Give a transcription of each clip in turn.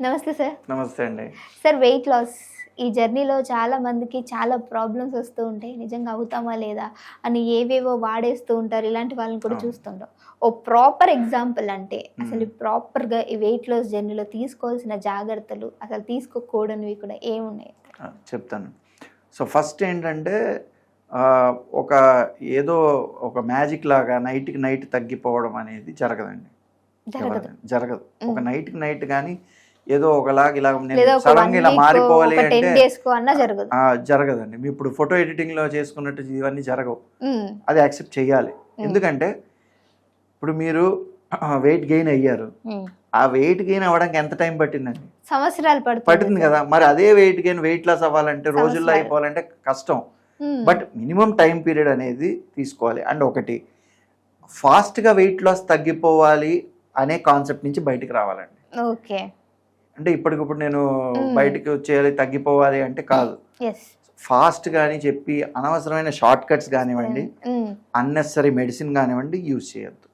నమస్తే సార్. నమస్తే అండి. సార్, వెయిట్ లాస్ ఈ జర్నీలో చాలా మందికి చాలా ప్రాబ్లమ్స్ వస్తూ ఉంటాయి. నిజంగా అవుతామా లేదా అని ఏవేవో వాడేస్తూ ఉంటారు. ఇలాంటి వాళ్ళని కూడా చూస్తుంటాం. ఓ ప్రాపర్ ఎగ్జాంపుల్ అంటే అసలు ప్రాపర్గా ఈ వెయిట్ లాస్ జర్నీలో తీసుకోవాల్సిన జాగ్రత్తలు, అసలు తీసుకోకూడనివి కూడా ఏమున్నాయి? చెప్తాను. సో ఫస్ట్ ఏంటంటే ఒక ఏదో ఒక మ్యాజిక్ లాగా నైట్కి నైట్ తగ్గిపోవడం అనేది జరగదండి. జరగదు. ఒక నైట్కి నైట్ కానీ ఏదో ఒకలాగా ఇలా సడన్గా ఇలా మారిపోవాలి అంటే జరగదండి. మీ ఇప్పుడు ఫోటో ఎడిటింగ్ లో చేసుకున్నట్టు ఇవన్నీ జరగవు. అది యాక్సెప్ట్ చేయాలి. ఎందుకంటే ఇప్పుడు మీరు వెయిట్ గెయిన్ అయ్యారు, ఆ వెయిట్ గెయిన్ అవ్వడానికి ఎంత టైం పట్టిందండి? సంవత్సరాలు పడుతుంది కదా. మరి అదే వెయిట్ గెయిన్ వెయిట్ లాస్ అవ్వాలంటే రోజుల్లో అయిపోవాలంటే కష్టం. బట్ మినిమం టైం పీరియడ్ అనేది తీసుకోవాలి. అండ్ ఒకటి, ఫాస్ట్గా వెయిట్ లాస్ తగ్గిపోవాలి అనే కాన్సెప్ట్ నుంచి బయటికి రావాలండి. ఓకే, అంటే ఇప్పటికిప్పుడు నేను బయటకు వచ్చేయాలి తగ్గిపోవాలి అంటే కాదు. ఫాస్ట్ గాని చెప్పి అనవసరమైన షార్ట్ కట్స్ కానివ్వండి, అన్నెసరీ మెడిసిన్ కానివ్వండి యూజ్ చేయొద్దు.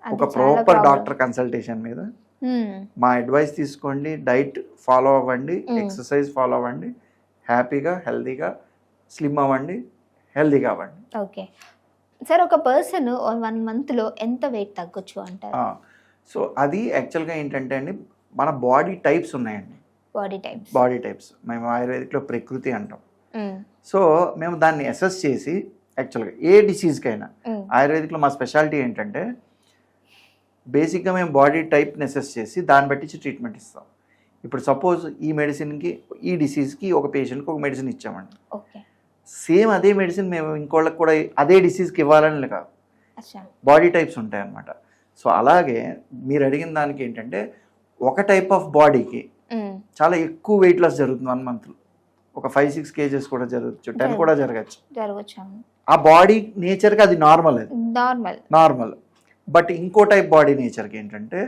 ఒక ప్రాపర్ డాక్టర్ కన్సల్టేషన్ మీద మా అడ్వైస్ తీసుకోండి, డైట్ ఫాలో అవ్వండి, ఎక్సర్సైజ్ ఫాలో అవ్వండి, హ్యాపీగా హెల్దీగా స్లిమ్ అవ్వండి, హెల్దీగా అవ్వండి. ఓకే సార్, ఒక పర్సన్ 1 monthలో ఎంత వెయిట్ తగ్గొచ్చు అంటారు? సో అది యాక్చువల్గా ఏంటంటే అండి, మన బాడీ టైప్స్ ఉన్నాయండి. బాడీ టైప్స్ మేము ఆయుర్వేదిక్లో ప్రకృతి అంటాం. సో మేము దాన్ని అసెస్ చేసి యాక్చువల్గా ఏ డిసీజ్కైనా ఆయుర్వేదిక్లో మా స్పెషాలిటీ ఏంటంటే బేసిక్గా మేము బాడీ టైప్ని అసెస్ చేసి దాన్ని బట్టి ట్రీట్మెంట్ ఇస్తాం. ఇప్పుడు సపోజ్ ఈ మెడిసిన్కి ఈ డిసీజ్కి ఒక పేషెంట్కి ఒక మెడిసిన్ ఇచ్చామండి. సేమ్ అదే మెడిసిన్ మేము ఇంకోళ్ళకి కూడా అదే డిసీజ్కి ఇవ్వాలని కాదు, బాడీ టైప్స్ ఉంటాయి అన్నమాట. సో అలాగే మీరు అడిగిన దానికి ఏంటంటే ఒక టైప్ ఆఫ్ బాడీకి చాలా ఎక్కువ వెయిట్ లాస్ జరుగుతుంది 1 monthలో. ఒక 5-6 kgs కూడా జరగచ్చు, 10 కూడా జరగచ్చు. ఆ బాడీ నేచర్కి అది నార్మల్. బట్ ఇంకో టైప్ బాడీ నేచర్కి ఏంటంటే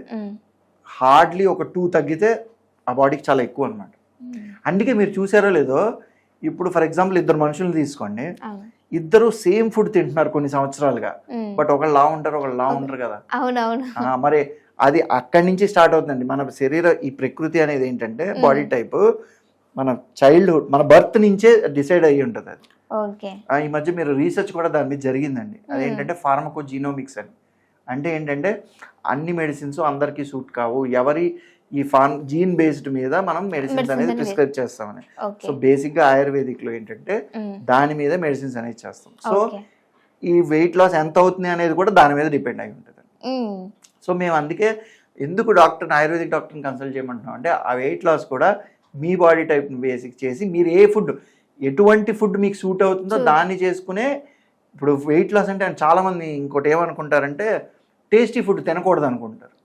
హార్డ్లీ ఒక 2 తగ్గితే ఆ బాడీకి చాలా ఎక్కువ అనమాట. అందుకే మీరు చూసారో లేదో, ఇప్పుడు ఫర్ ఎగ్జాంపుల్ 2 మనుషులు తీసుకోండి, ఇద్దరు సేమ్ ఫుడ్ తింటున్నారు కొన్ని సంవత్సరాలుగా, బట్ ఒకళ్ళు లా ఉంటారు ఒకళ్ళు లా ఉంటారు కదా. మరి అది అక్కడి నుంచి స్టార్ట్ అవుతుందండి. మన ఈ ప్రకృతి అనేది ఏంటంటే బాడీ టైప్ మన చైల్డ్హుడ్, మన బర్త్ నుంచే డిసైడ్ అయ్యి ఉంటుంది అది. ఈ మధ్య మీరు రీసెర్చ్ కూడా దాని మీద జరిగిందండి. అదేంటంటే ఫార్మకోజీనోమిక్స్ అని. అంటే ఏంటంటే అన్ని మెడిసిన్స్ అందరికీ సూట్ కావు, ఎవరి ఈ జీన్ బేస్డ్ మీద మనం మెడిసిన్స్ అనేది ప్రిస్క్రైబ్ చేస్తామని. సో బేసిక్ గా ఆయుర్వేదిక్ లో ఏంటంటే దాని మీద మెడిసిన్స్ అనేది చేస్తాం. సో ఈ వెయిట్ లాస్ ఎంత అవుతుంది అనేది కూడా దాని మీద డిపెండ్ అయి ఉంటుంది. సో మేము అందుకే ఎందుకు ఆయుర్వేదిక్ డాక్టర్ని కన్సల్ట్ చేయమంటున్నాం అంటే ఆ వెయిట్ లాస్ కూడా మీ బాడీ టైప్ని బేసిక్ చేసి మీరు ఎటువంటి ఫుడ్ మీకు సూట్ అవుతుందో దాన్ని చేసుకునే. ఇప్పుడు వెయిట్ లాస్ అంటే చాలా మంది ఇంకోటి ఏమనుకుంటారంటే టేస్టీ ఫుడ్ తినకూడదు అనుకుంటారు.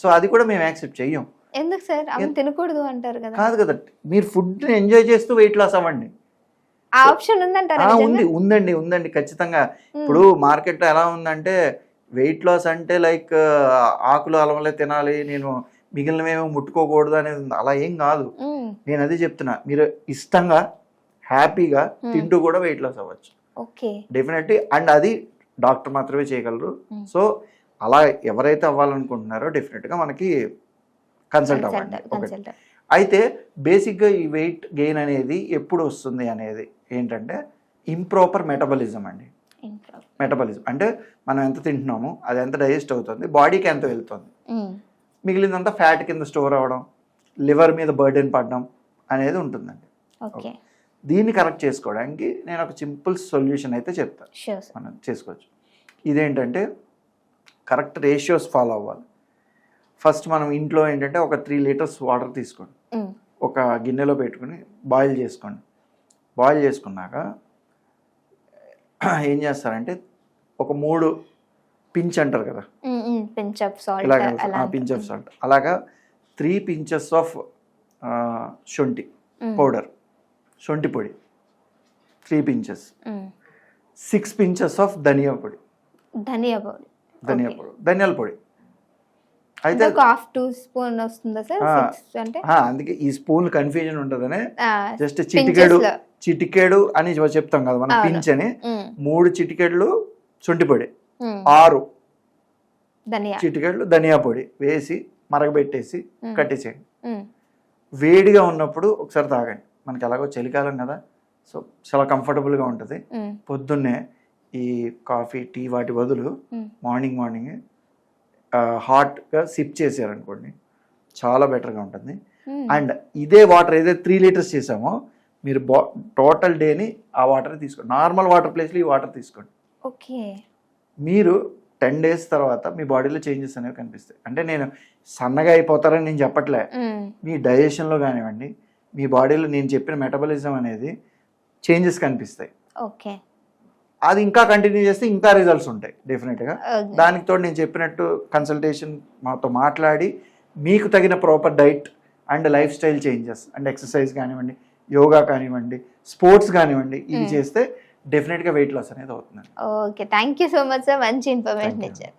సో అది కూడా మేము యాక్సెప్ట్ చెయ్యం. ఎందుకు సార్ తినకూడదు అంటారు కదా? కాదు కదా, మీరు ఫుడ్ ఎంజాయ్ చేస్తూ వెయిట్ లాస్ అవ్వండి. ఆప్షన్ ఉందండి ఖచ్చితంగా. ఇప్పుడు మార్కెట్ ఎలా ఉందంటే వెయిట్ లాస్ అంటే లైక్ ఆకులు అలవలే తినాలి, నేను మిగిలినవేమో ముట్టుకోకూడదు అనేది ఉంది. అలా ఏం కాదు. నేను అదే చెప్తున్నా, మీరు ఇష్టంగా హ్యాపీగా తింటూ కూడా వెయిట్ లాస్ అవ్వచ్చు డెఫినెట్లీ. అండ్ అది డాక్టర్ మాత్రమే చేయగలరు. సో అలా ఎవరైతే అవ్వాలనుకుంటున్నారో డెఫినెట్గా మనకి కన్సల్ట్ అవ్వండి. అయితే బేసిక్గా ఈ వెయిట్ గెయిన్ అనేది ఎప్పుడు వస్తుంది అనేది ఏంటంటే ఇంప్రాపర్ మెటబాలిజం అండి. మెటబాలిజం అంటే మనం ఎంత తింటున్నామో అది ఎంత డైజెస్ట్ అవుతుంది, బాడీకి ఎంత వెళ్తుంది, మిగిలినంతా ఫ్యాట్ కింద స్టోర్ అవ్వడం, లివర్ మీద బర్డెన్ పడడం అనేది ఉంటుందండి. దీన్ని కరెక్ట్ చేసుకోవడానికి నేను ఒక సింపుల్ సొల్యూషన్ అయితే చెప్తాను, మనం చేసుకోవచ్చు. ఇదేంటంటే కరెక్ట్ రేషియోస్ ఫాలో అవ్వాలి. ఫస్ట్ మనం ఇంట్లో ఏంటంటే ఒక 3 liters వాటర్ తీసుకోండి, ఒక గిన్నెలో పెట్టుకుని బాయిల్ చేసుకోండి. బాయిల్ చేసుకున్నాక ఏం చేస్తారంటే ఒక 3 పించ్ అంటారు కదా, పించ్ ఆఫ్ సాల్ట్, అలాగా 3 pinches ఆఫ్ శొంఠి పౌడర్, శొంఠి పొడి 3 pinches, 6 pinches ఆఫ్ ధనియాల పొడి. అయితే అందుకే ఈ స్పూన్ కన్ఫ్యూజన్ ఉంటుందని జస్ట్ చిటికెడు అని చెప్తాం కదా మనం, పించ్ అని. 3 చిటికెళ్ళు శొంఠి పొడి, 6 చిటికెళ్ళు ధనియా పొడి వేసి మరగబెట్టేసి కట్టేసేయండి. వేడిగా ఉన్నప్పుడు ఒకసారి తాగండి. మనకి ఎలాగో చలికాలం కదా, సో చాలా కంఫర్టబుల్గా ఉంటుంది. పొద్దున్నే ఈ కాఫీ టీ వాటి బదులు మార్నింగ్ హాట్గా సిప్ చేసారనుకోండి, చాలా బెటర్గా ఉంటుంది. అండ్ ఇదే వాటర్ ఏదైతే 3 లీటర్స్ చేసామో మీరు టోటల్ డేని ఆ వాటర్ తీసుకోండి. నార్మల్ వాటర్ ప్లేస్లో ఈ వాటర్ తీసుకోండి. ఓకే, మీరు 10 days తర్వాత మీ బాడీలో చేంజెస్ అనేవి కనిపిస్తాయి. అంటే నేను సన్నగా అయిపోతారని నేను చెప్పట్లే, మీ డైజెషన్లో కానివ్వండి, మీ బాడీలో నేను చెప్పిన మెటబాలిజం అనేది చేంజెస్ కనిపిస్తాయి. ఓకే, అది ఇంకా కంటిన్యూ చేస్తే ఇంకా రిజల్ట్స్ ఉంటాయి డెఫినెట్గా. దానికి తోడు నేను చెప్పినట్టు కన్సల్టేషన్ మాతో మాట్లాడి మీకు తగిన proper diet and life style changes and exercise కానివ్వండి, యోగా కానివ్వండి, స్పోర్ట్స్ కానివ్వండి, ఇవి చేస్తే డెఫినెట్గా వెయిట్ లాస్ అనేది అవుతుంది. Okay, thank you so much sir, మంచి ఇన్ఫర్మేషన్ ఇచ్చారు.